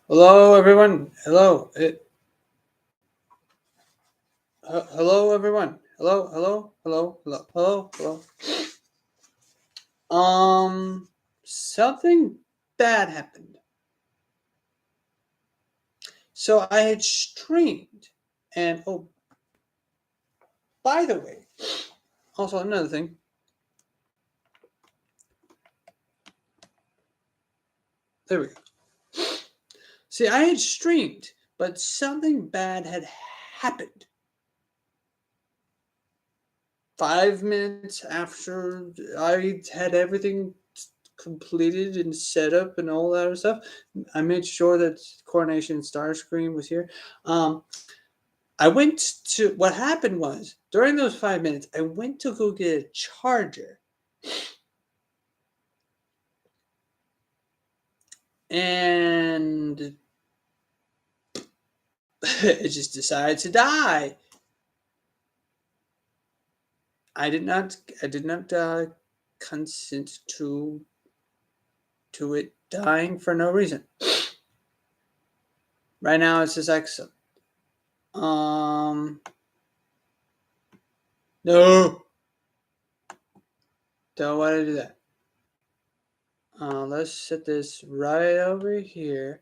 Hello, everyone. Hello, everyone. Hello. Something bad happened. So I had streamed, and by the way, also another thing. There we go. See, I had streamed, but something bad had happened. 5 minutes after I had everything completed and set up and all that other stuff, I made sure that Coronation Starscream was here. Um, I went to what happened was during those 5 minutes, I went to go get a charger, and it just decided to die. I did not consent to it dying for no reason. Right now, it's just excellent. No, don't want to do that. Let's set this right over here.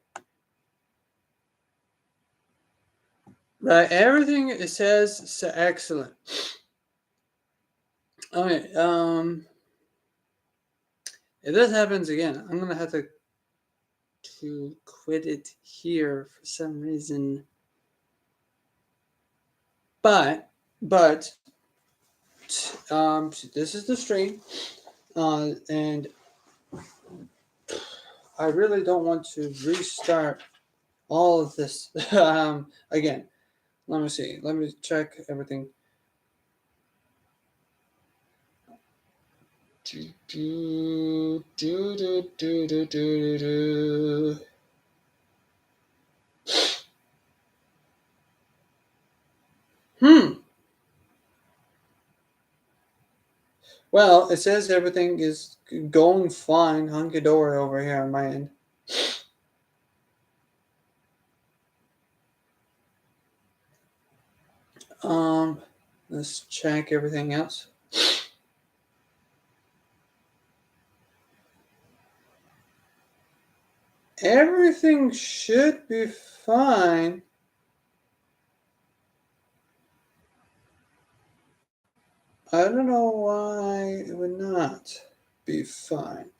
Right, everything it says is excellent. Okay, if this happens again, I'm gonna have to quit it here for some reason. But this is the stream, and I really don't want to restart all of this again. Let me see. Let me check everything. Do, do, do, do, do, do, do. Well, it says everything is going fine, hunky dory over here on my end. Um, let's check everything else. Everything should be fine. I don't know why it would not be fine.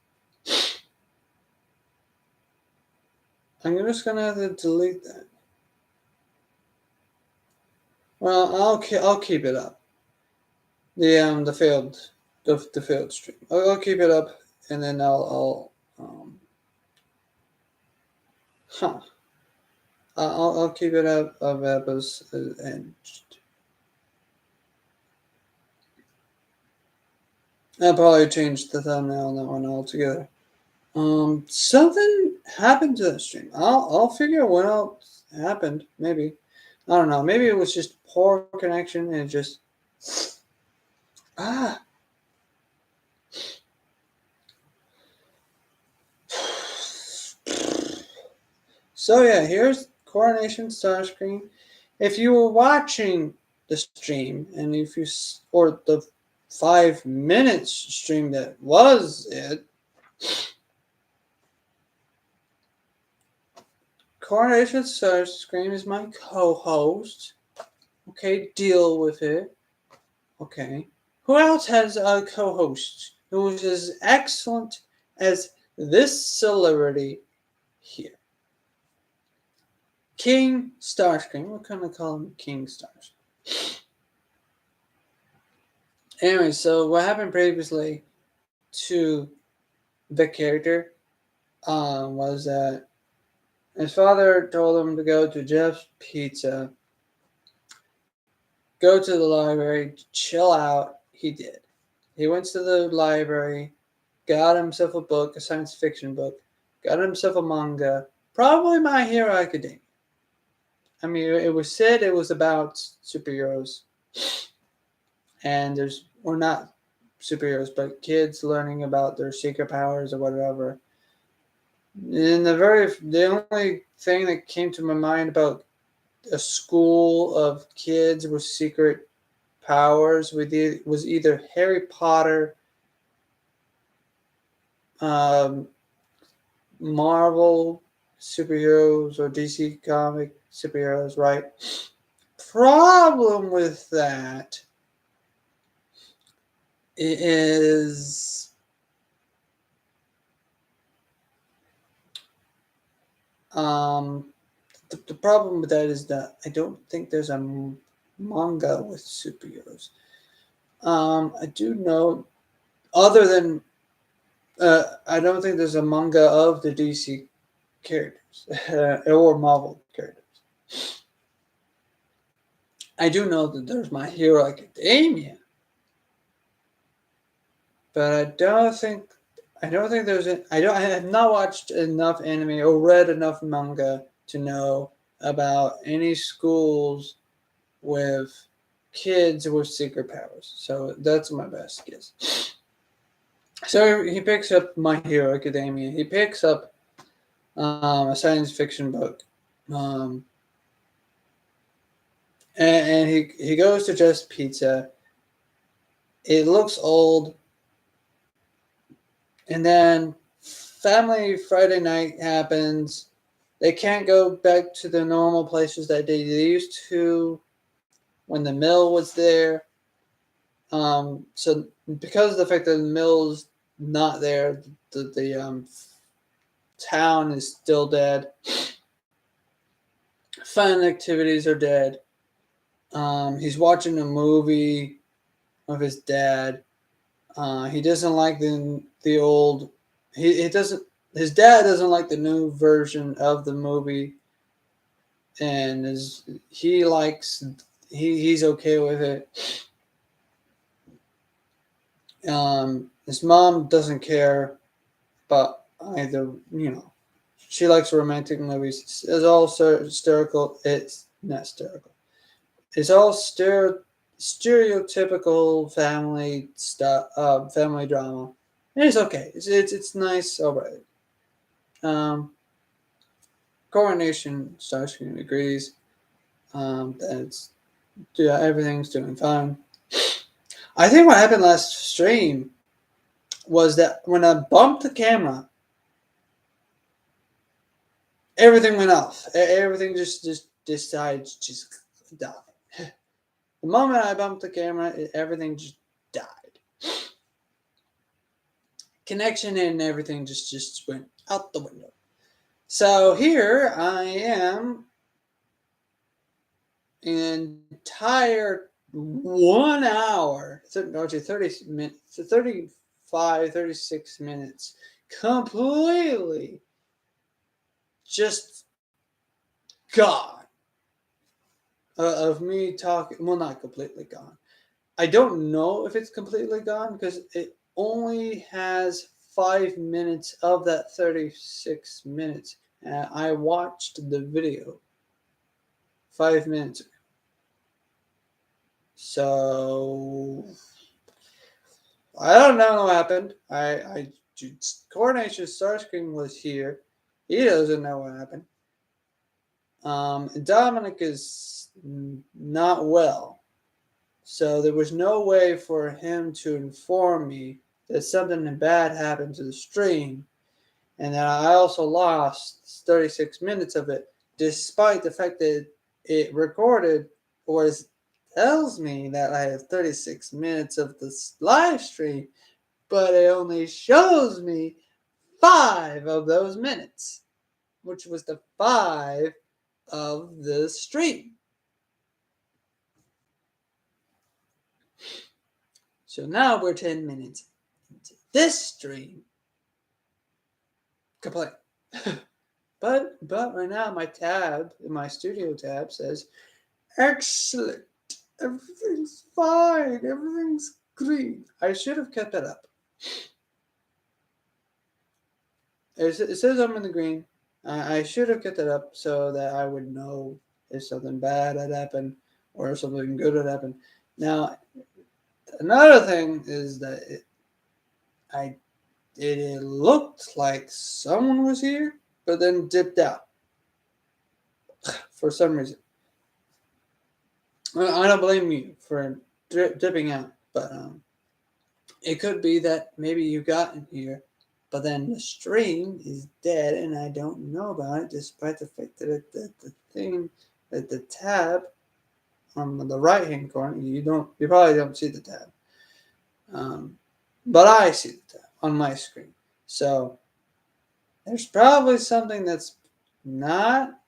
I'm just gonna have to delete that. Well, I'll keep it up. The failed stream. I'll keep it up, and then huh. I'll keep it up of episodes and I'll probably change the thumbnail on that one altogether. Something happened to the stream. I'll figure out what else happened. Maybe I don't know. Maybe it was just poor connection and it just ah. So yeah, here's Coronation Starscream. If you were watching the stream and if you or the 5 minutes stream that was it, Coronation Starscream is my co-host. Okay, deal with it. Okay. Who else has a co-host who is as excellent as this celebrity here? King Starscream. We're gonna call him King Starscream. Anyway, so what happened previously to the character was that his father told him to go to Jeff's Pizza, go to the library, chill out. He did. He went to the library, got himself a book, a science fiction book, got himself a manga, probably My Hero Academia. I mean, it was said it was about superheroes, and we're not superheroes, but kids learning about their secret powers or whatever. The only thing that came to my mind about a school of kids with secret powers was either Harry Potter, um, Marvel superheroes, or DC comic superheroes, right? Problem with that is um, the problem with that is that I don't think there's a manga with superheroes. I do know, other than I don't think there's a manga of the DC characters or Marvel characters. I do know that there's My Hero Academia, but I don't think there's I have not watched enough anime or read enough manga to know about any schools with kids with secret powers. So that's my best guess. So he picks up My Hero Academia. He picks up a science fiction book, um, and he goes to Just Pizza. It looks old, and then Family Friday night happens. They can't go back to the normal places that they used to when the mill was there. So because of the fact that the mill's not there, the town is still dead. Fun activities are dead. He's watching a movie of his dad. He doesn't like the old. He doesn't. His dad doesn't like the new version of the movie, and he likes. He's okay with it. His mom doesn't care, but either she likes romantic movies. It's all hysterical. It's not hysterical. It's all stereotypical family stuff, family drama. And it's okay. It's nice. All right. Um, Coronation Starscream agrees. That's everything's doing fine. I think what happened last stream was that when I bumped the camera, everything went off. Everything just decided to just die. The moment I bumped the camera, everything just died. Connection and everything just went out the window. So here I am, an entire 1 hour, 30 minutes, 35, 36 minutes, completely just gone of me talking. Well, not completely gone. I don't know if it's completely gone because it only has 5 minutes of that 36 minutes. And I watched the video 5 minutes ago. So I don't know what happened. Coronation Starscream was here. He doesn't know what happened. Dominic is not well. So there was no way for him to inform me that something bad happened to the stream, and that I also lost 36 minutes of it, despite the fact that it recorded or tells me that I have 36 minutes of this live stream, but it only shows me 5 of those minutes, which was the 5 of the stream. So now we're 10 minutes into this stream. Complain. but right now my studio tab says, excellent. Everything's fine. Everything's green. I should have kept that up. It says I'm in the green. I should have kept that up so that I would know if something bad had happened or if something good had happened. Now, another thing is that it looked like someone was here, but then dipped out for some reason. I don't blame you for dipping out, but it could be that maybe you got in here, but then the stream is dead and I don't know about it, despite the fact that the tab on the right hand corner, you probably don't see the tab. But I see the tab on my screen. So there's probably something that's not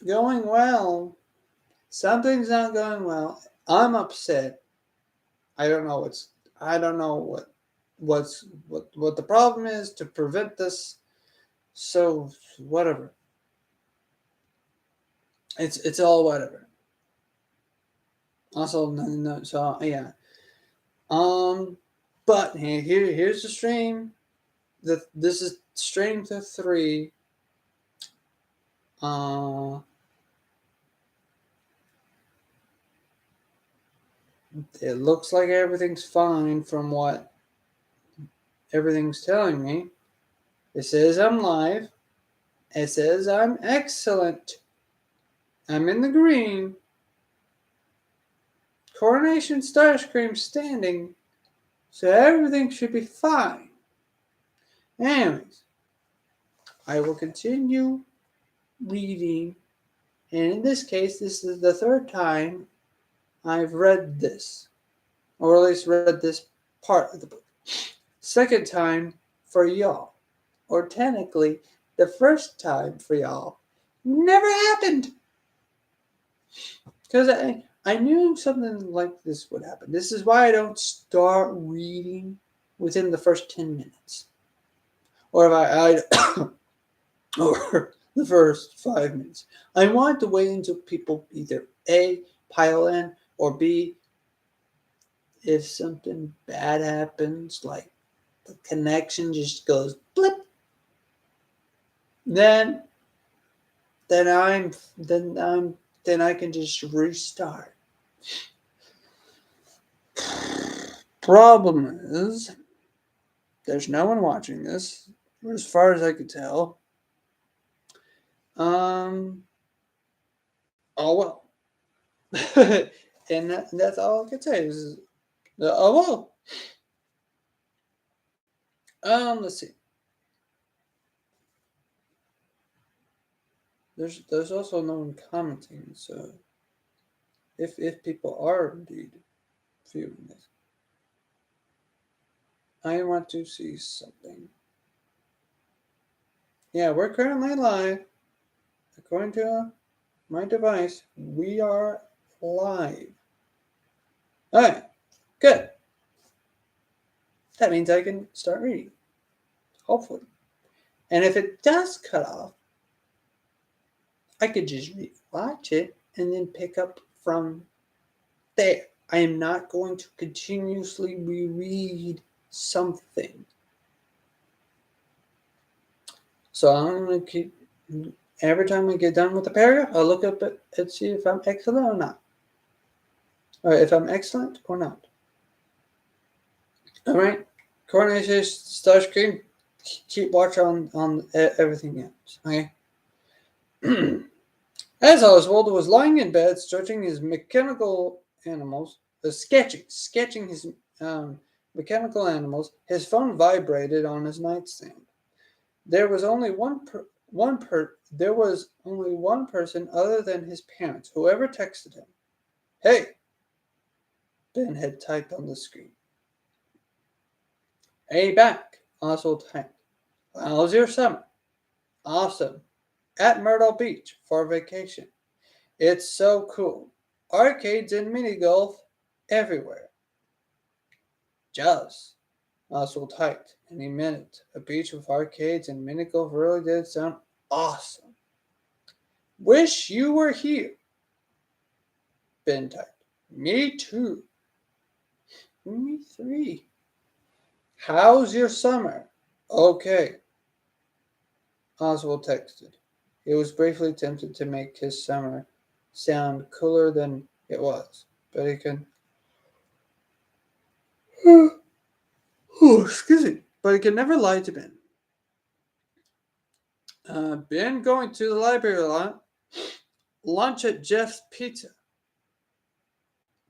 going well. Something's not going well. I'm upset. I don't know what the problem is to prevent this. So whatever. It's all whatever. Also, no, so yeah. But here's the stream. This is stream to 3. It looks like everything's fine from what everything's telling me. It says I'm live. It says I'm excellent. I'm in the green. Coronation Starscream standing. So everything should be fine. Anyways, I will continue reading. And in this case, this is the 3rd time I've read this. Or at least read this part of the book. 2nd time for y'all. Or technically, the 1st time for y'all never happened. Because I knew something like this would happen. This is why I don't start reading within the first 10 minutes. Or if I or the first 5 minutes. I want to wait until people either A, pile in, or B, if something bad happens, like the connection just goes blip, then I can just restart. Problem is, there's no one watching this, as far as I could tell. Oh well. And that's all I can say is, oh well. Let's see. There's also no one commenting, so if people are indeed viewing this, I want to see something. Yeah, we're currently live. According to my device, we are live. Alright, good. That means I can start reading. Hopefully. And if it does cut off, I could just watch it and then pick up from there. I am not going to continuously reread something. So I'm going to keep, every time I get done with the paragraph, I'll look up it and see if I'm excellent or not. Or if I'm excellent or not. All right. Coronation Starscream, keep watch on everything else. Okay. As Oswald was lying in bed, stretching his mechanical animals, sketching his mechanical animals, his phone vibrated on his nightstand. There was only one person other than his parents, whoever texted him. Hey, Ben had typed on the screen. Hey, back, Oswald typed. How's your summer? Awesome. At Myrtle Beach for vacation. It's so cool. Arcades and mini golf everywhere. Jealous. Oswald typed, and he meant it. A beach with arcades and mini golf really did sound awesome. Wish you were here. Ben typed. Me too. Me 3. How's your summer? Okay. Oswald texted. He was briefly tempted to make his summer sound cooler than it was, but he can. Oh, excuse me. but he could never lie to Ben. Ben going to the library a lot. Lunch at Jeff's Pizza.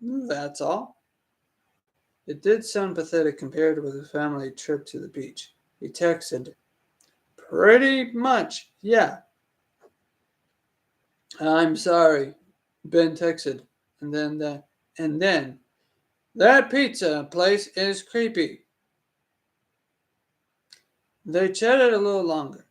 That's all. It did sound pathetic compared with a family trip to the beach. He texted, pretty much, yeah. I'm sorry, Ben texted, and then that pizza place is creepy. They chatted a little longer,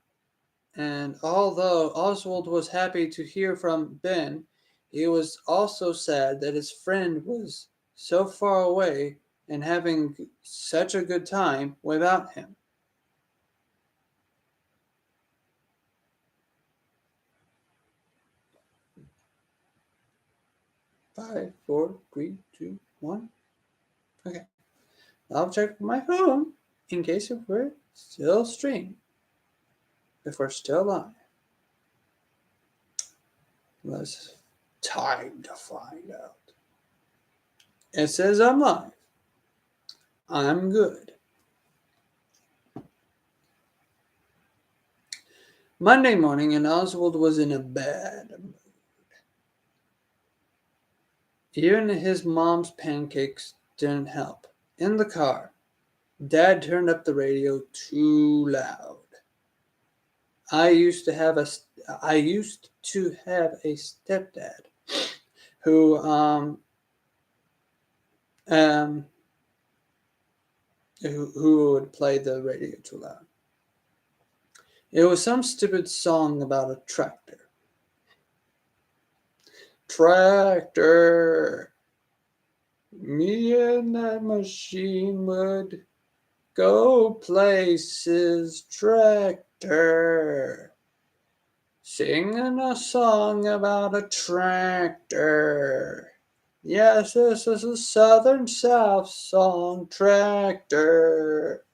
and although Oswald was happy to hear from Ben, he was also sad that his friend was so far away and having such a good time without him. 5, 4, 3, 2, 1. Okay. I'll check my phone in case if we're still streaming. If we're still live. Let's time to find out. It says I'm live. I'm good. Monday morning, and Oswald was in a bad mood. Even his mom's pancakes didn't help. In the car, Dad turned up the radio too loud. I used to have a stepdad who um who would play the radio too loud. It was some stupid song about a tractor. Tractor. Me and that machine would go places. Tractor. Singing a song about a tractor. Yes, this is a Southern South song. Tractor.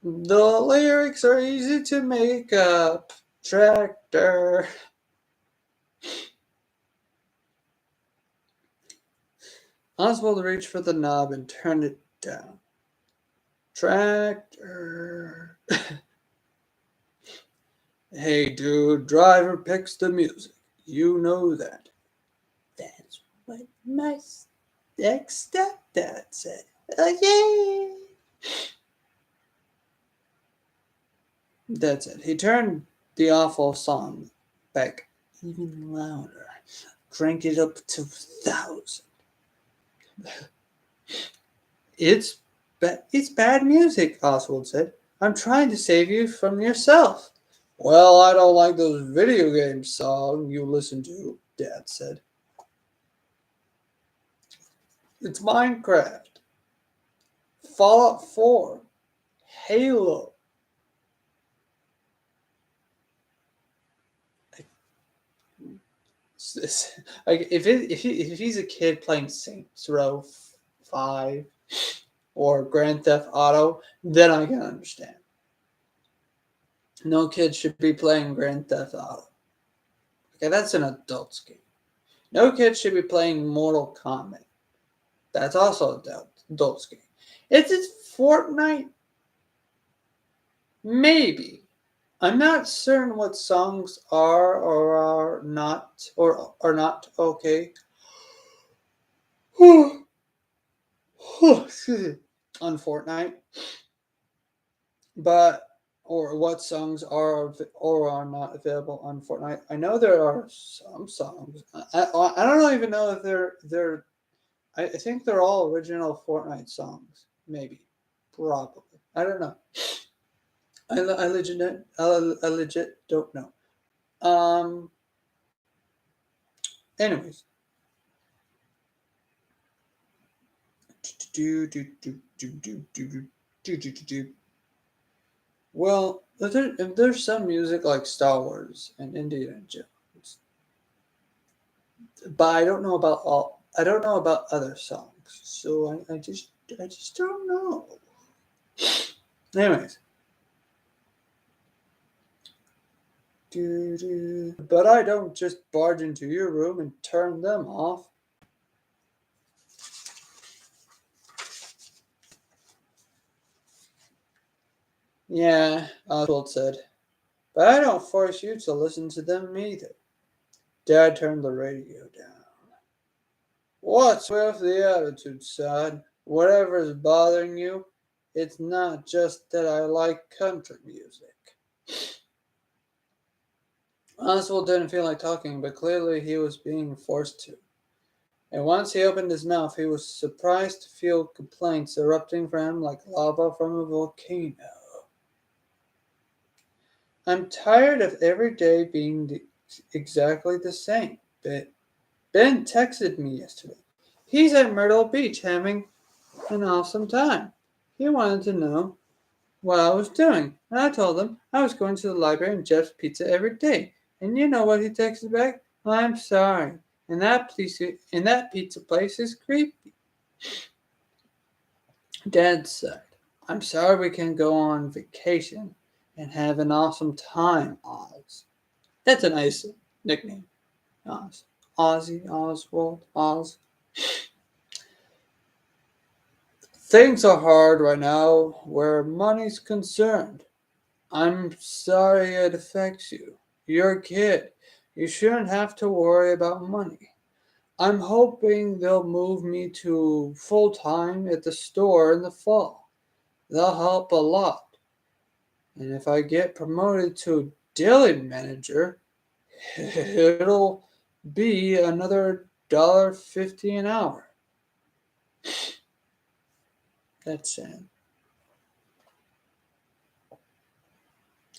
The lyrics are easy to make up. Tractor. Oswald reached for the knob and turned it down. Tractor. Hey, dude, driver picks the music. You know that. That's what my ex-stepdad said. Yay! That's it. He turned the awful song back even louder. Cranked it up to 1,000. It's bad music, Oswald said. I'm trying to save you from yourself. Well, I don't like those video game songs you listen to, Dad said. It's Minecraft, Fallout 4, Halo. Like if he's a kid playing Saints Row 5 or Grand Theft Auto, then I can understand. No kid should be playing Grand Theft Auto. Okay, that's an adult's game. No kid should be playing Mortal Kombat. That's also an adult's game. Is it Fortnite? Maybe. I'm not certain what songs are or are not okay. On Fortnite, but or what songs are or are not available on Fortnite. I know there are some songs. I don't even know if they're. I think they're all original Fortnite songs. Maybe, probably. I don't know. I legit don't know. Anyways. Well, if there's some music like Star Wars and Indiana Jones, but I don't know about all. I don't know about other songs, so I just don't know. Anyways, but I don't just barge into your room and turn them off. Yeah, Oswald said, but I don't force you to listen to them either. Dad turned the radio down. What's with the attitude, son? Whatever's bothering you, it's not just that I like country music. Oswald didn't feel like talking, but clearly he was being forced to. And once he opened his mouth, he was surprised to feel complaints erupting from him like lava from a volcano. I'm tired of every day being exactly the same. Ben texted me yesterday. He's at Myrtle Beach having an awesome time. He wanted to know what I was doing, and I told him I was going to the library and Jeff's Pizza every day. And you know what he texted back? I'm sorry. And that pizza place is creepy. Dad said, I'm sorry we can't go on vacation and have an awesome time, Oz. That's a nice nickname, Oz. Ozzy, Oswald, Oz. Things are hard right now where money's concerned. I'm sorry it affects you. You're a kid. You shouldn't have to worry about money. I'm hoping they'll move me to full time at the store in the fall. They'll help a lot. And if I get promoted to deli manager, it'll be another $1.50 an hour. That's sad.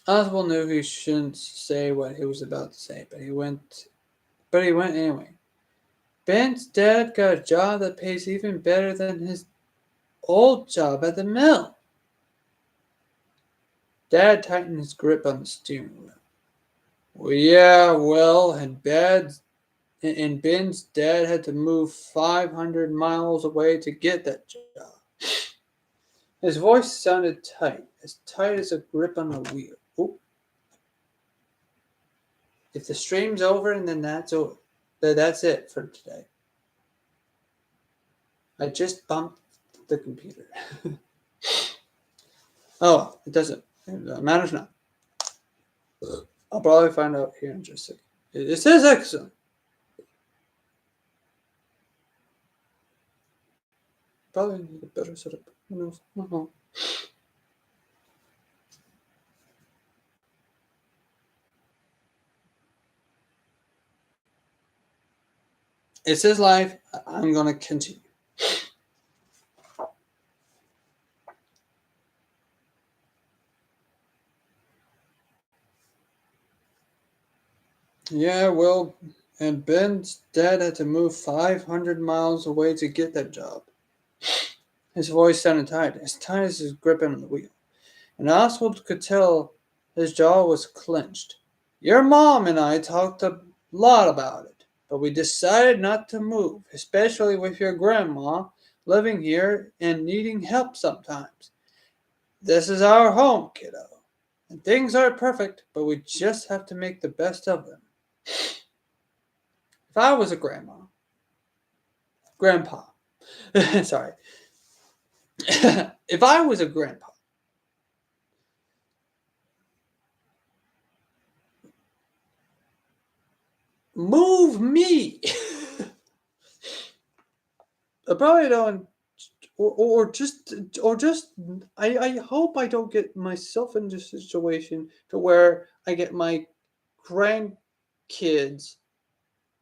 Oswald knew he shouldn't say what he was about to say, but he went anyway. Ben's dad got a job that pays even better than his old job at the mill. Dad tightened his grip on the steering wheel. Well, yeah, well, and Ben's dad had to move 500 miles away to get that job. His voice sounded tight as a grip on a wheel. Ooh. If the stream's over, and then that's over. That's it for today. I just bumped the computer. Oh, it doesn't. It matters not. I'll probably find out here in just a second. It says excellent. Probably need a better setup. Who knows? Uh-huh. It says live. I'm going to continue. Yeah, well, and Ben's dad had to move 500 miles away to get that job. His voice sounded tight as his grip on the wheel. And Oswald could tell his jaw was clenched. Your mom and I talked a lot about it, but we decided not to move, especially with your grandma living here and needing help sometimes. This is our home, kiddo. And things aren't perfect, but we just have to make the best of them. If I was a grandpa, sorry. If I was a grandpa, move me. I probably don't, or just. I hope I don't get myself into a situation to where I get my grandkids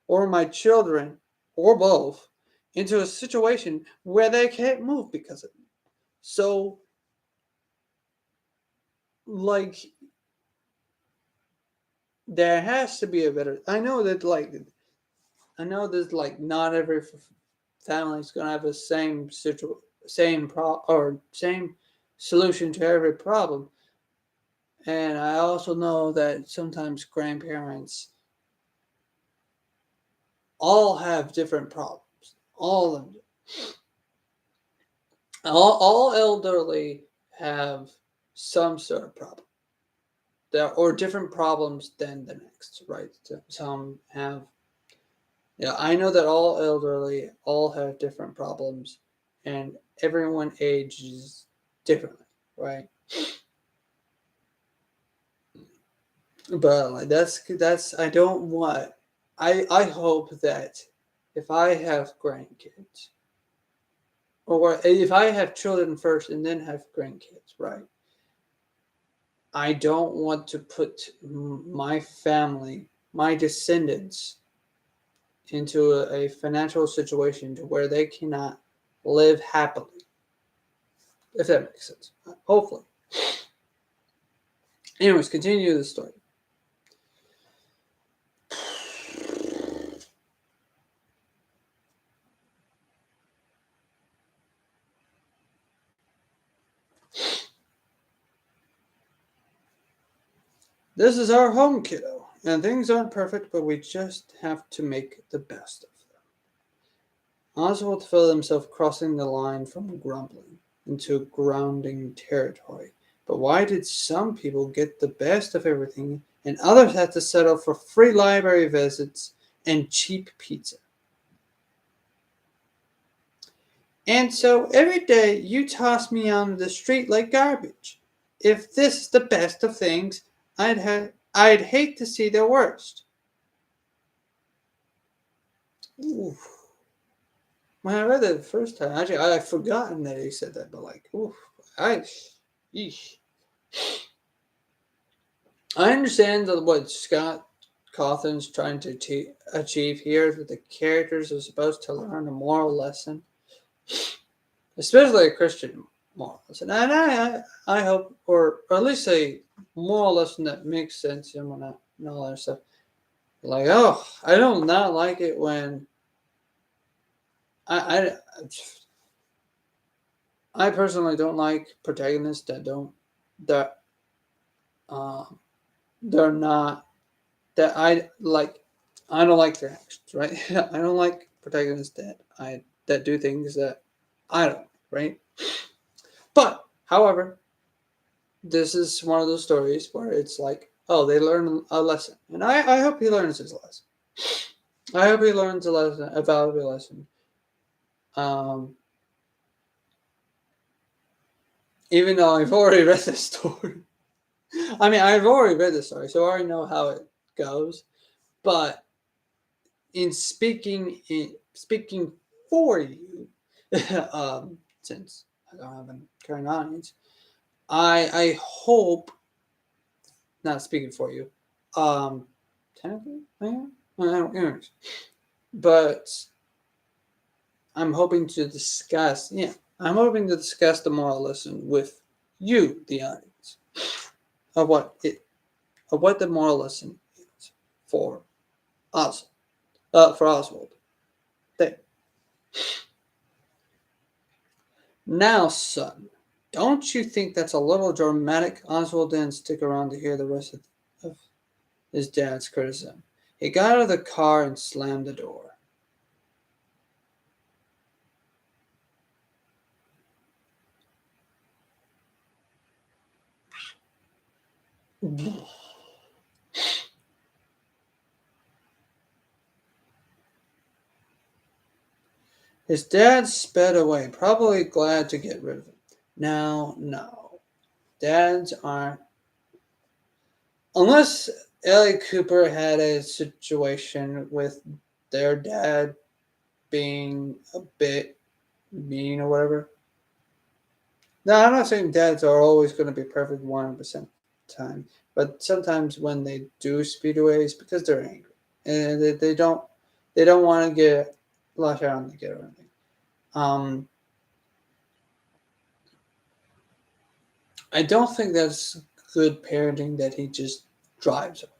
or my children or both into a situation where they can't move because of me. So, like, there has to be a better. I know that not every family is gonna have the same solution to every problem, and I also know that sometimes grandparents all have different problems. All of them. All elderly have some sort of problem. Or different problems than the next, right? Some have. Yeah, I know that all elderly all have different problems, and everyone ages differently, right? But like that's I don't want. I hope that if I have grandkids, or if I have children first and then have grandkids, right? I don't want to put my family, my descendants, into a financial situation to where they cannot live happily, if that makes sense. Hopefully. Anyways, continue the story. This is our home, kiddo, and things aren't perfect, but we just have to make the best of them. Oswald felt himself crossing the line from grumbling into grounding territory. But why did some people get the best of everything and others had to settle for free library visits and cheap pizza? And so every day you toss me on the street like garbage. If this is the best of things, I'd hate to see the worst. Ooh. When I read that the first time, actually, I had forgotten that he said that, but like, oof, eesh. I understand that what Scott Cawthon's trying to achieve here, that the characters are supposed to learn a moral lesson, especially a Christian moral lesson, and I hope, or at least a moral lesson that makes sense and whatnot, and all that stuff. Like, oh, I do not like it when I I personally don't like protagonists that don't that um they're not that I like. I don't like their actions, right? I don't like protagonists that do things that I don't, right? But however, this is one of those stories where it's like, oh, they learn a lesson, and I hope he learns his lesson. I hope he learns a valuable lesson. Um, Even though I've already read this story. I mean, I've already read this story, so I already know how it goes. But in speaking for you, since I don't have any current audience, I hope, not speaking for you, technically I am. Anyways, but I'm hoping to discuss. Yeah, I'm hoping to discuss the moral lesson with you, the audience, of what the moral lesson is for us, for Oswald. There. Now, son, don't you think that's a little dramatic? Oswald didn't stick around to hear the rest of his dad's criticism. He got out of the car and slammed the door. His dad sped away, probably glad to get rid of him. Now, no. Dads aren't. Unless Ellie Cooper had a situation with their dad being a bit mean or whatever. Now, I'm not saying dads are always going to be perfect 100% of the time, but sometimes when they do speed away, it's because they're angry and they don't want to get lash out on the kid or anything. Um, I don't think that's good parenting that he just drives away.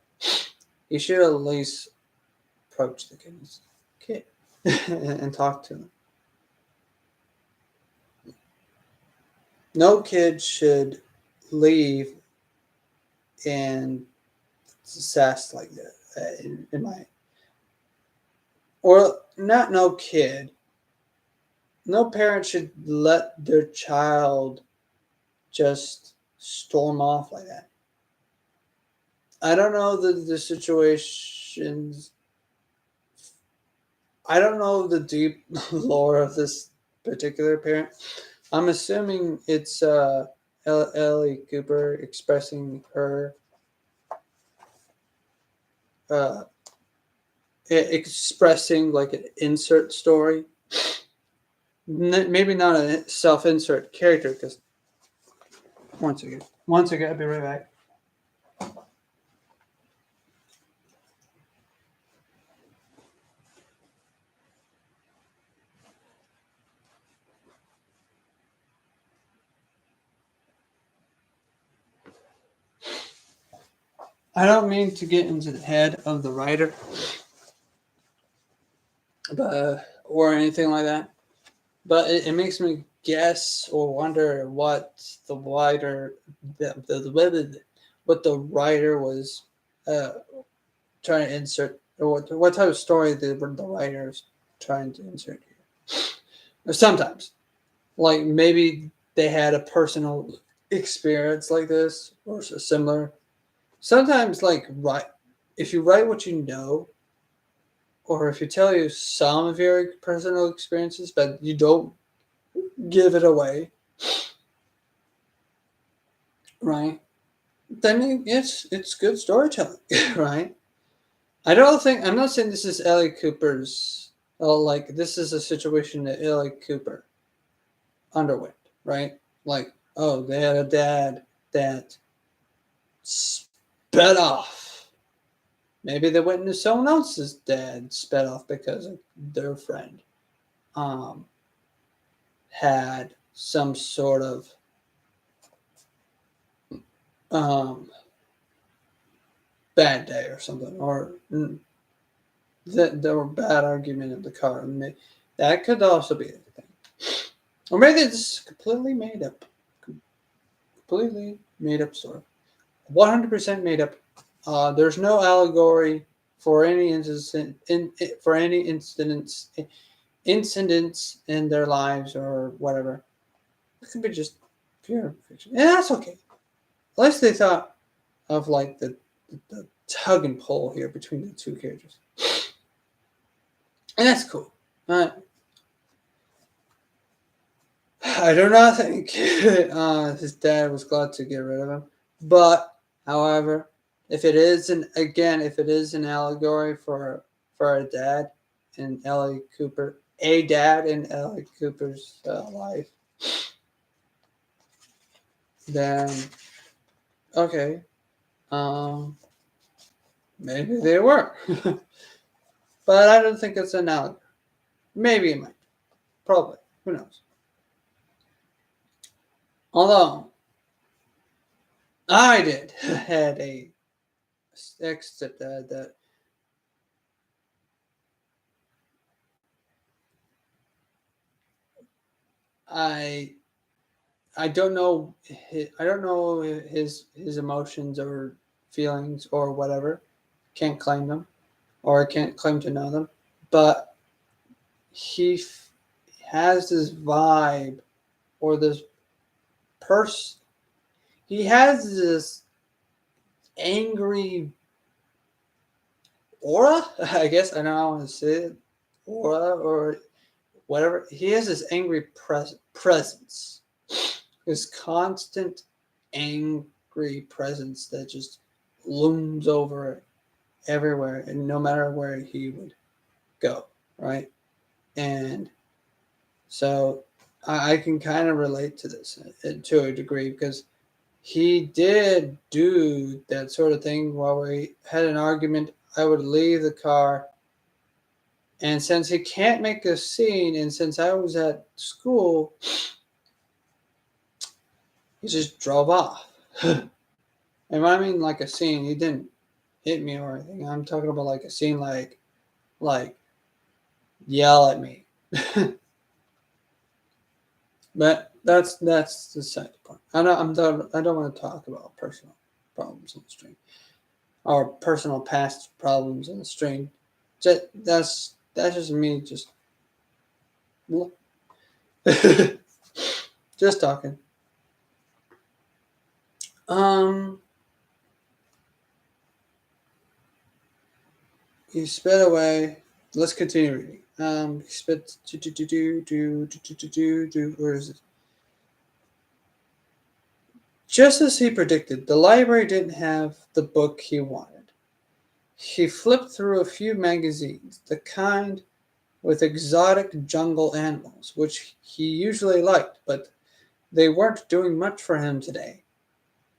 He should at least approach the kid and talk to him. No kid should leave and sass like that. In my or not no kid. No parent should let their child just storm off like that. I don't know the situations. I don't know the deep lore of this particular parent. I'm assuming it's Ellie Cooper expressing her expressing like an insert story. Maybe not a self-insert character, because once again, I'll be right back. I don't mean to get into the head of the writer, or anything like that, but it makes me guess or wonder what the writer, what the writer was uh, trying to insert, or what type of story the writer is trying to insert here. Or sometimes, like maybe they had a personal experience like this or similar. Sometimes, like, if you write what you know, or if you tell you some of your personal experiences, but you don't give it away, right? Then it's good storytelling, right? I'm not saying this is Ellie Cooper's. Like, this is a situation that Ellie Cooper underwent, right? Like, oh, they had a dad that sped off. Maybe they went into someone else's dad sped off because their friend had some sort of bad day or something, or that there were bad argument in the car. That could also be a thing, or maybe it's completely made up story, 100% made up. There's no allegory for any incidents in their lives or whatever. It could be just pure fiction, and that's okay. At least they thought of like the tug and pull here between the two characters, and that's cool. I do not think his dad was glad to get rid of him, but however, if it is an allegory for a dad in Ellie Cooper, a dad in Ellie Cooper's life, then okay, maybe they were, but I don't think it's an allegory. Maybe it might, probably, who knows? Although I did had a ex that I I don't know his emotions or feelings or whatever. Can't claim them, or I can't claim to know them. But he has this vibe, or this person. He has this angry aura. I guess I don't know how to say it. Aura or whatever. He has this angry presence. This constant angry presence that just looms over everywhere, and no matter where he would go, right? And so I can kind of relate to this to a degree, because he did do that sort of thing while we had an argument. I would leave the car, and since he can't make a scene, and since I was at school, he just drove off. And when I mean like a scene, he didn't hit me or anything. I'm talking about like a scene, like yell at me. But that's the side point. I don't want to talk about personal problems on the stream, or personal past problems on the stream. That's just me just just talking. He sped away. Let's continue reading. He sped where is it? Just as he predicted, the library didn't have the book he wanted. He flipped through a few magazines, the kind with exotic jungle animals, which he usually liked, but they weren't doing much for him today.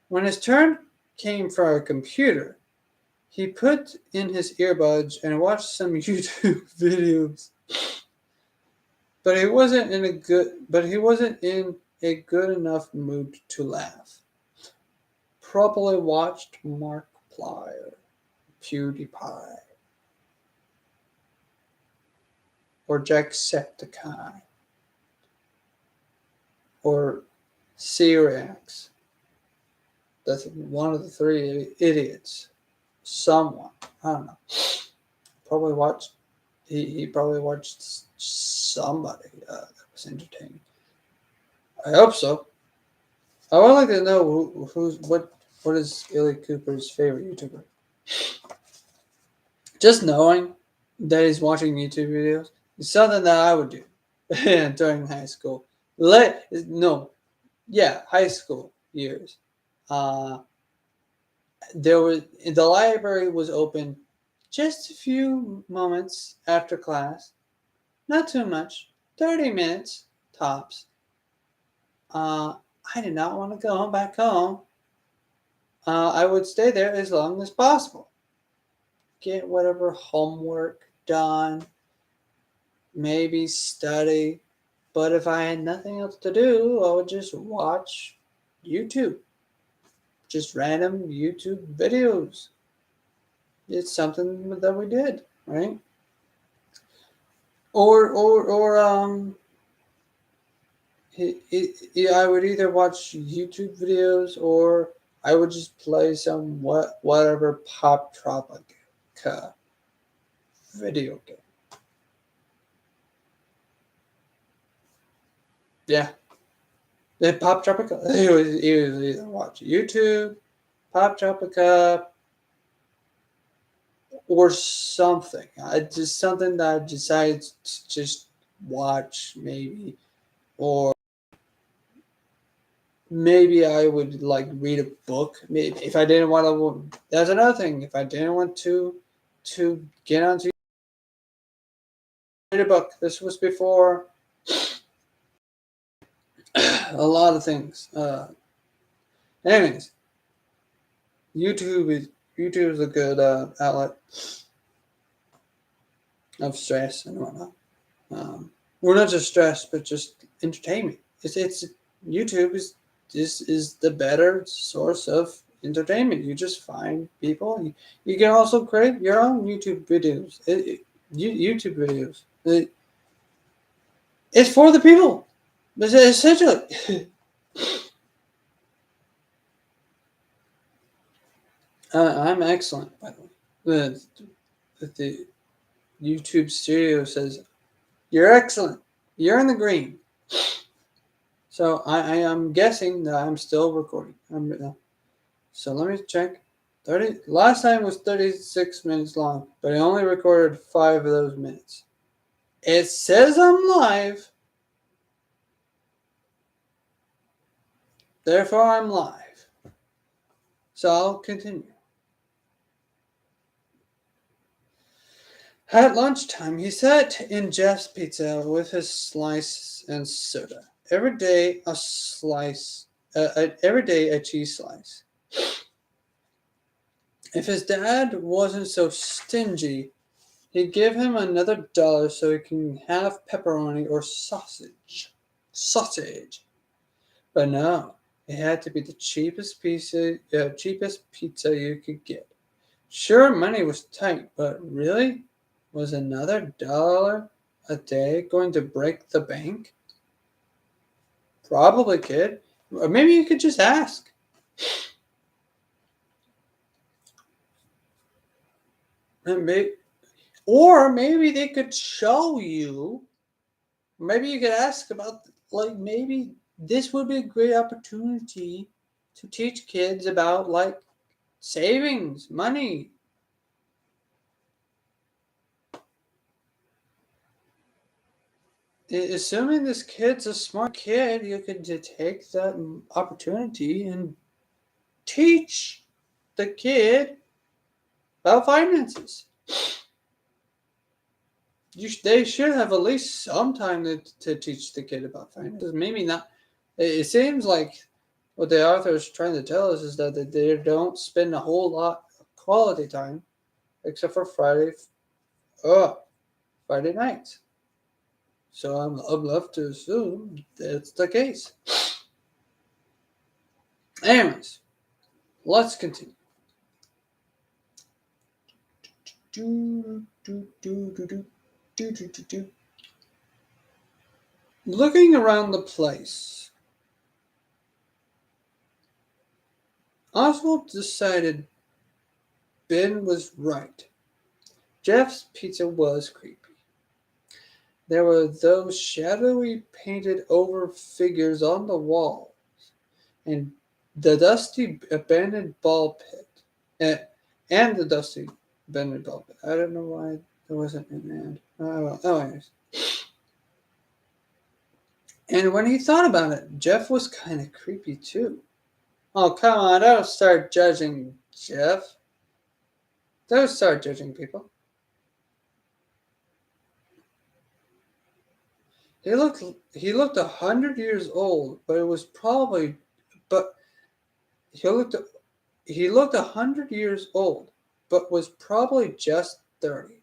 When his turn came for a computer, he put in his earbuds and watched some YouTube videos. But he wasn't in a good enough mood to laugh. Probably watched Markiplier, PewDiePie, or Jacksepticeye, or Cyrax. That's one of the three idiots. Someone. I don't know. Probably watched. He probably watched somebody that was entertaining. I hope so. I would like to know what is Illy Cooper's favorite YouTuber. Just knowing that he's watching YouTube videos is something that I would do during high school. High school years. Uh, the library was open just a few moments after class, not too much, 30 minutes tops. I did not want to go back home. I would stay there as long as possible. Get whatever homework done, maybe study. But if I had nothing else to do, I would just watch YouTube. Just random YouTube videos. It's something that we did, right? I would either watch YouTube videos or I would just play some whatever Pop Tropica video game. Yeah, the Pop Tropica. He was either watch YouTube, Pop Tropica, or something. Just something that I decided to just watch, maybe, or maybe I would like read a book. Maybe if I didn't want to. That's another thing. If I didn't want to get onto read a book, this was before a lot of things. Anyways, YouTube is a good outlet of stress and whatnot. Well, not just stress, but just entertainment. It's YouTube is the better source of entertainment. You just find people. You can also create your own YouTube videos. YouTube videos. It's for the people. Essentially. I'm excellent, by the way. The YouTube studio says, "You're excellent. You're in the green." So I am guessing that I'm still recording. So let me check. Last time was 36 minutes long, but I only recorded 5 of those minutes. It says I'm live. Therefore, I'm live. So I'll continue. At lunchtime, he sat in Jeff's Pizza with his slice and soda. Every day a cheese slice. If his dad wasn't so stingy, he'd give him another $1 so he can have pepperoni or sausage. But no, it had to be the cheapest pizza you could get. Sure, money was tight, but really? Was another $1 a day going to break the bank? Probably, kid. Or maybe you could just ask. Or maybe they could show you. Maybe you could ask about, like, maybe this would be a great opportunity to teach kids about, like, savings, money. Assuming this kid's a smart kid, you could take that opportunity and teach the kid about finances. They should have at least some time to teach the kid about finances. Maybe not. It seems like what the author is trying to tell us is that they don't spend a whole lot of quality time, except for Friday nights. So I'm left to assume that's the case. Anyways, let's continue. Looking around the place, Oswald decided Ben was right. Jeff's pizza was creepy. There were those shadowy painted over figures on the wall, and the dusty abandoned ball pit. And the dusty abandoned ball pit. I don't know why there wasn't an and. Oh, anyways. And when he thought about it, Jeff was kind of creepy too. Oh, come on, don't start judging Jeff. Don't start judging people. He looked 100 years old, but it was probably but he looked 100 years old, but was probably just 30.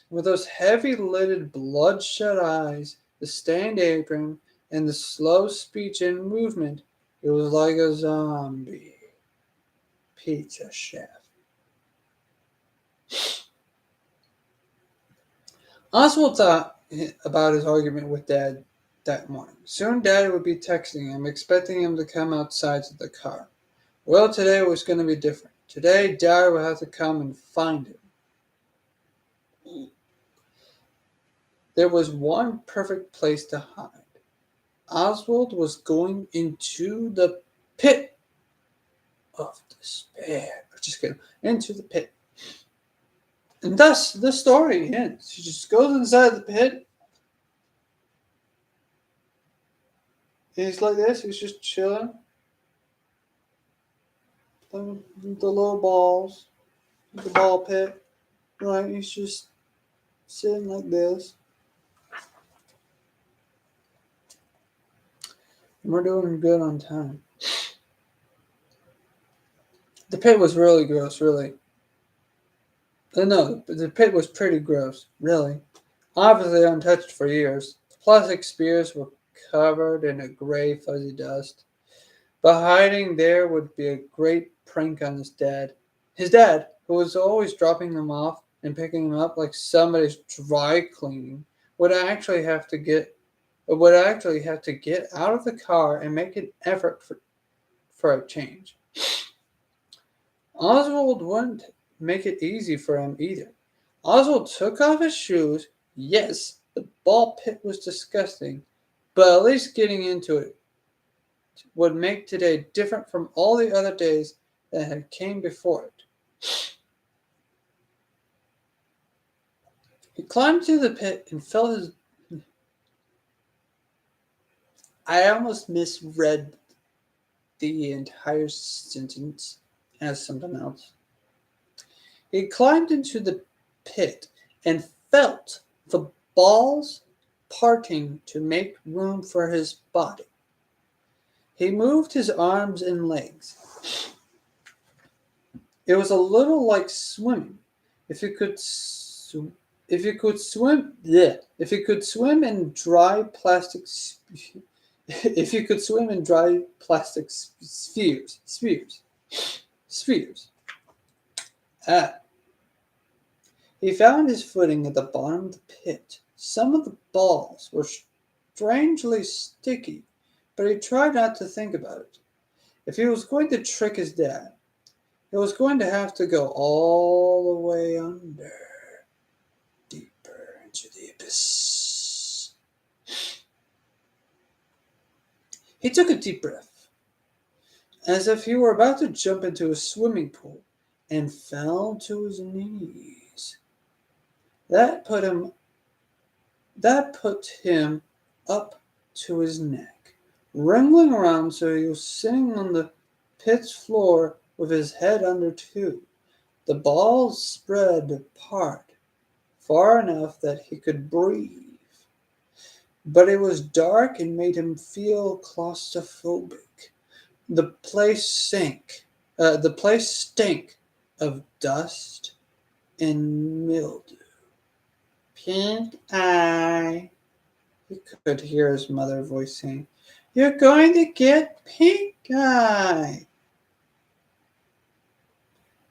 With those heavy-lidded, bloodshot eyes, the stained apron, and the slow speech and movement, it was like a zombie pizza chef. Oswald thought about his argument with Dad that morning. Soon Dad would be texting him, expecting him to come outside to the car. Well, today was going to be different. Today, Dad would have to come and find him. There was one perfect place to hide. Oswald was going into the pit of despair. Just kidding. Into the pit. And thus, the story ends. He just goes inside the pit. He's like this. He's just chilling. The little balls. The ball pit. Right? He's just sitting like this. And we're doing good on time. The pit was really gross, really. No, the pit was pretty gross, really. Obviously untouched for years. The plastic spears were covered in a gray, fuzzy dust. But hiding there would be a great prank on his dad. His dad, who was always dropping them off and picking them up like somebody's dry cleaning, would actually have to get out of the car and make an effort for a change. Oswald wouldn't make it easy for him either. Oswald took off his shoes. Yes, the ball pit was disgusting, but at least getting into it would make today different from all the other days that had came before it. He climbed to the pit and felt his... I almost misread the entire sentence as something else. He climbed into the pit and felt the balls parting to make room for his body. He moved his arms and legs. It was a little like swimming. If he could swim in dry plastic spheres. He found his footing at the bottom of the pit. Some of the balls were strangely sticky, but he tried not to think about it. If he was going to trick his dad, he was going to have to go all the way under, deeper into the abyss. He took a deep breath, as if he were about to jump into a swimming pool, and fell to his knees. That put him up to his neck, wriggling around so he was sitting on the pit's floor with his head under too. The balls spread apart far enough that he could breathe, but it was dark and made him feel claustrophobic. The place stank of dust and mildew. Pink eye, he could hear his mother's voice saying. You're going to get pink eye.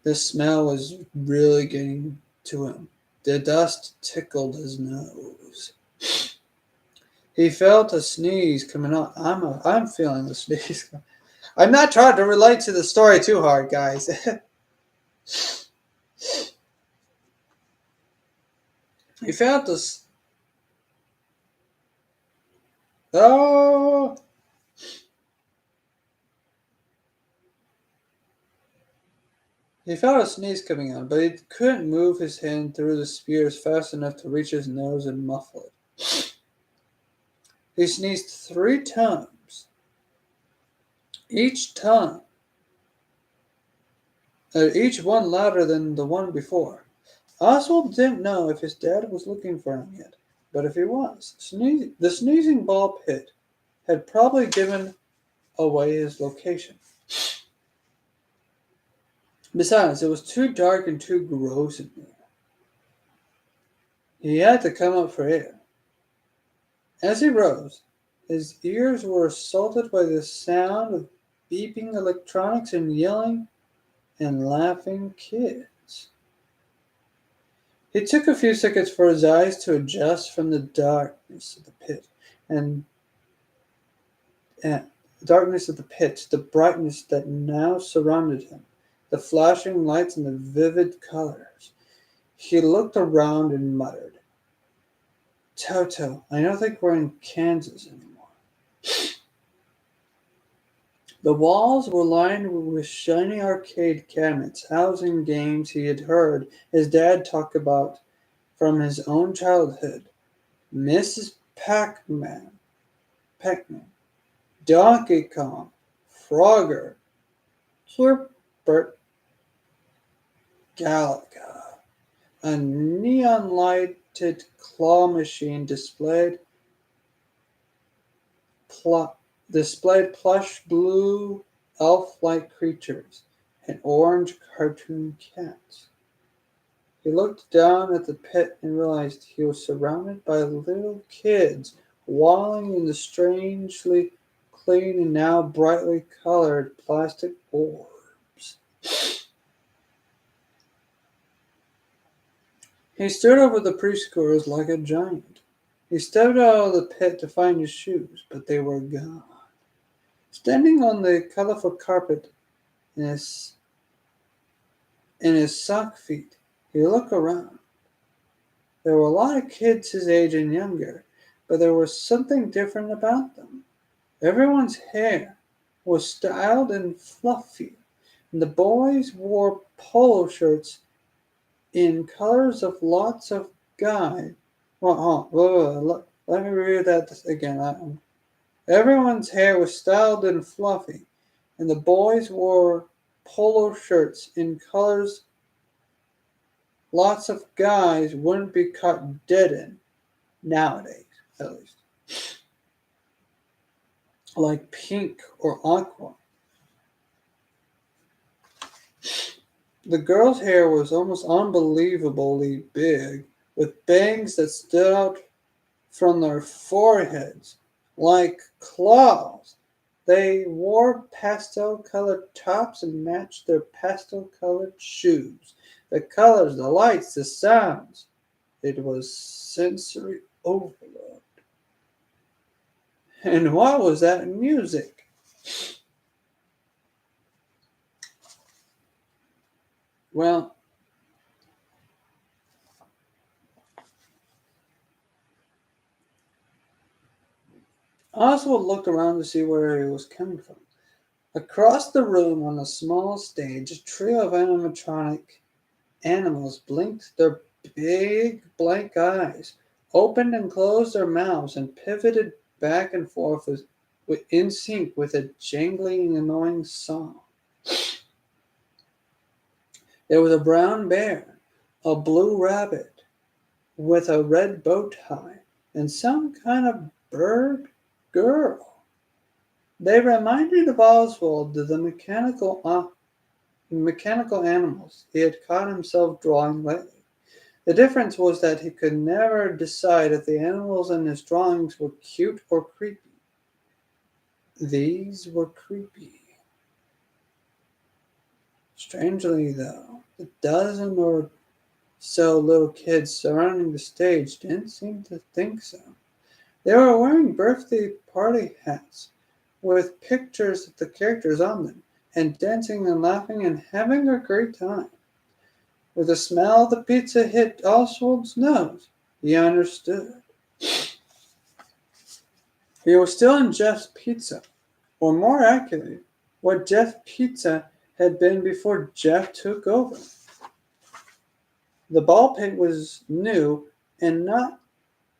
The smell was really getting to him. The dust tickled his nose. He felt a sneeze coming on. I'm feeling the sneeze. I'm not trying to relate to the story too hard, guys. He felt this. Oh, he felt a sneeze coming on, but he couldn't move his hand through the spears fast enough to reach his nose and muffle it. He sneezed 3 times. Each time, each one louder than the one before. Oswald didn't know if his dad was looking for him yet, but if he was, the sneezing ball pit had probably given away his location. Besides, it was too dark and too gross in there. He had to come up for air. As he rose, his ears were assaulted by the sound of beeping electronics and yelling and laughing kids. It took a few seconds for his eyes to adjust from the darkness of the pit and to the brightness that now surrounded him, the flashing lights and the vivid colors. He looked around and muttered, Toto, I don't think we're in Kansas anymore. The walls were lined with shiny arcade cabinets housing games he had heard his dad talk about from his own childhood. Mrs. Pac-Man, Donkey Kong, Frogger, Herbert, Galaga. A neon-lighted claw machine displayed plush blue elf-like creatures and orange cartoon cats. He looked down at the pit and realized he was surrounded by little kids wallowing in the strangely clean and now brightly colored plastic orbs. He stood over the preschoolers like a giant. He stepped out of the pit to find his shoes, but they were gone. Standing on the colorful carpet in his sock feet, he looked around. There were a lot of kids his age and younger, but there was something different about them. Everyone's hair was styled and fluffy, and the boys wore polo shirts in colors of lots of guys. Let me read that again. Everyone's hair was styled and fluffy, and the boys wore polo shirts in colors lots of guys wouldn't be caught dead in, nowadays, at least. Like pink or aqua. The girls' hair was almost unbelievably big, with bangs that stood out from their foreheads like claws. They wore pastel-colored tops and matched their pastel-colored shoes. The colors, the lights, the sounds. It was sensory overload. And what was that music? Well, Oswald looked around to see where it was coming from. Across the room on a small stage, a trio of animatronic animals blinked their big blank eyes, opened and closed their mouths, and pivoted back and forth in sync with a jangling, annoying song. There was a brown bear, a blue rabbit with a red bow tie, and some kind of bird girl. They reminded of Oswald of the mechanical animals he had caught himself drawing lately. The difference was that he could never decide if the animals in his drawings were cute or creepy. These were creepy. Strangely, though, the dozen or so little kids surrounding the stage didn't seem to think so. They were wearing birthday party hats with pictures of the characters on them, and dancing and laughing and having a great time. With the smell of the pizza hit Oswald's nose, he understood. He was still in Jeff's Pizza, or more accurately, what Jeff Pizza had been before Jeff took over. The ball pit was new and not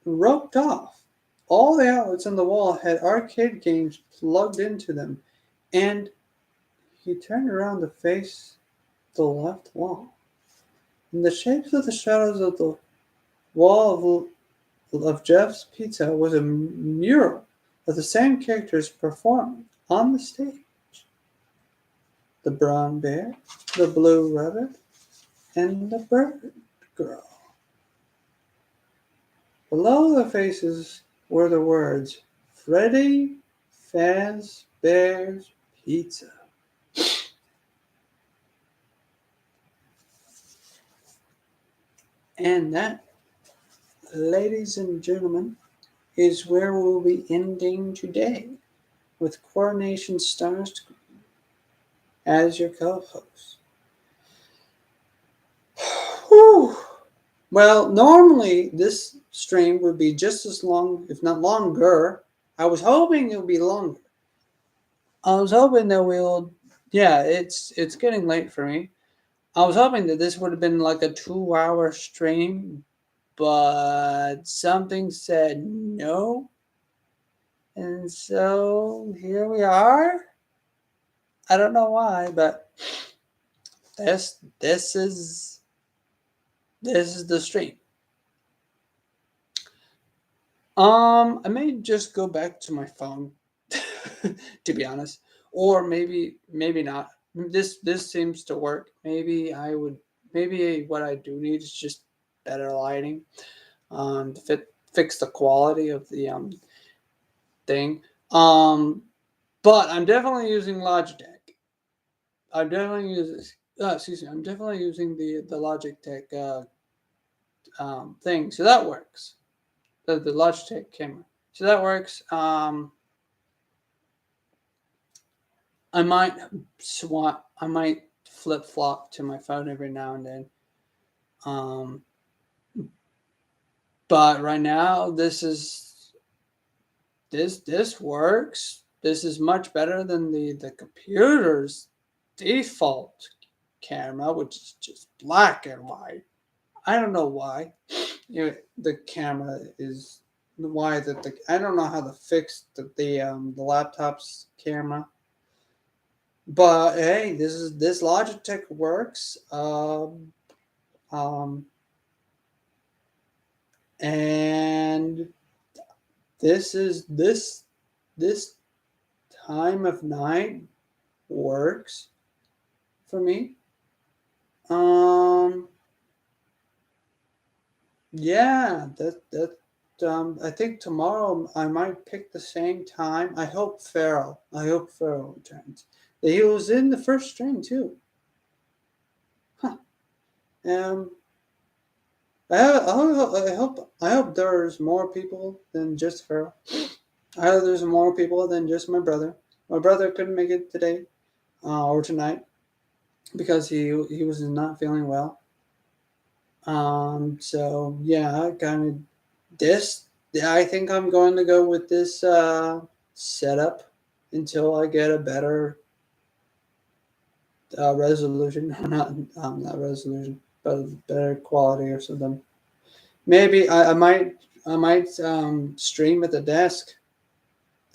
roped off. All the outlets on the wall had arcade games plugged into them, and he turned around to face the left wall. In the shapes of the shadows of the wall of Jeff's Pizza was a mural of the same characters performing on the stage. The brown bear, the blue rabbit, and the bird girl. Below the faces were the words, Freddy Fazbear's Pizza. And that, ladies and gentlemen, is where we'll be ending today with Coronation Starscream as your co-host. Whew. Well, normally this stream would be just as long, if not longer. I was hoping it would be longer. I was hoping that it's getting late for me. I was hoping that this would have been like a 2-hour stream, but something said no. And so here we are. I don't know why, but this is the stream. I may just go back to my phone, to be honest, or maybe not. This seems to work. Maybe what I do need is just better lighting, to fix the quality of the thing. But I'm definitely using Logitech. I'm definitely using. I'm definitely using the Logitech thing, so that works. The Logitech camera, so that works. I might I might flip flop to my phone every now and then. But right now, this works. This is much better than the computer's default camera, which is just black and white. I don't know why. The camera is why I don't know how to fix the laptop's camera. But hey, this Logitech works. And this time of night works for me. Yeah, I think tomorrow I might pick the same time. I hope Farrell returns. He was in the first stream too. Huh. I hope there's more people than just Farrell. I hope there's more people than just my brother. My brother couldn't make it today or tonight because he was not feeling well. So yeah, kind of this. I think I'm going to go with this setup until I get a better resolution. Not resolution, but better quality or something. Maybe I might stream at the desk,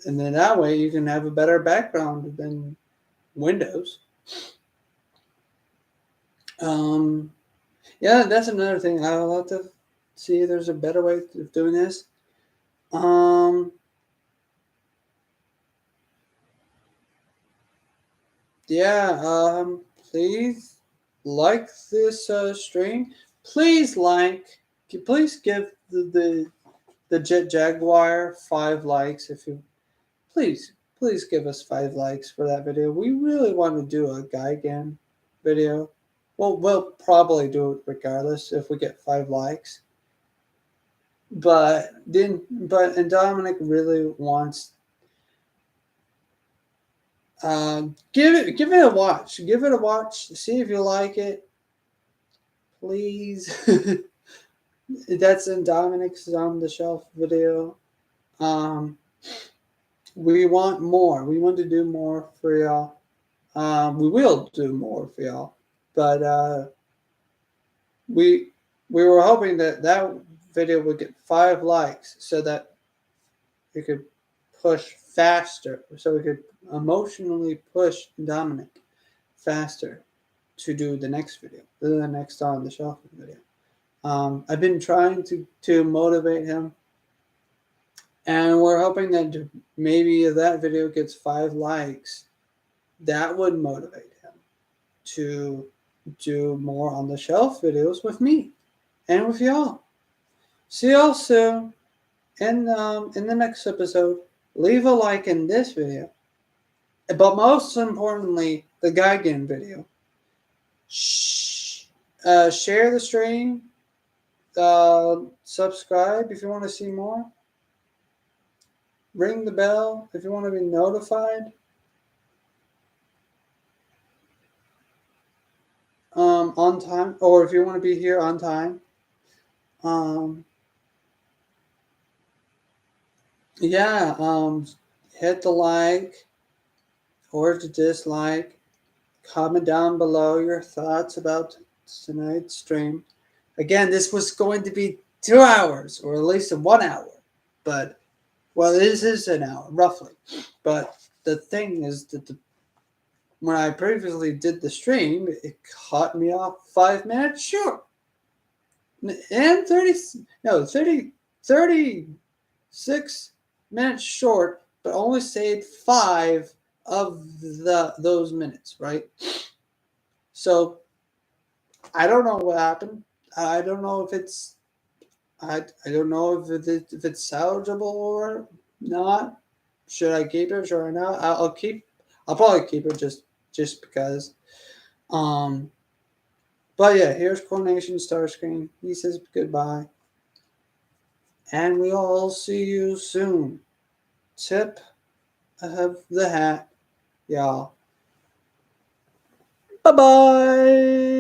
and then that way you can have a better background than Windows. Um, yeah, that's another thing. I'll have to see if there's a better way of doing this. Um, yeah, please like this stream. Please please give the Jet Jaguar 5 likes if you please please give us 5 likes for that video. We really want to do a Gigan video. Well, we'll probably do it regardless if we get 5 likes. But Dominic really wants give it a watch. Give it a watch. See if you like it. Please. That's in Dominic's on the shelf video. Um, we want more. We want to do more for y'all. We will do more for y'all, but we we were hoping that that video would get 5 likes so that we could push faster, so we could emotionally push Dominic faster to do the next video, the next on the shelf video. I've been trying to motivate him, and we're hoping that maybe if that video gets 5 likes, that would motivate him to do more on the shelf videos with me and with y'all. See y'all soon in the next episode. Leave a like in this video, but most importantly, the Gigan video. Share the stream. Subscribe if you want to see more. Ring the bell if you want to be notified. On time, or if you want to be here on time. Yeah, hit the like or the dislike. Comment down below your thoughts about tonight's stream. Again, this was going to be 2 hours, or at least 1 hour. But, well, this is an hour, roughly. But the thing is that when I previously did the stream, it caught me off 5 minutes short. And 36 minutes short, but only saved 5 of those minutes, right? So I don't know what happened. I don't know if it's I don't know if it's salvageable or not. Should I keep it? Should I not? I'll probably keep it just because. But yeah, here's Coronation Starscream. He says goodbye. And we'll all see you soon. Tip of the hat, y'all. Bye-bye.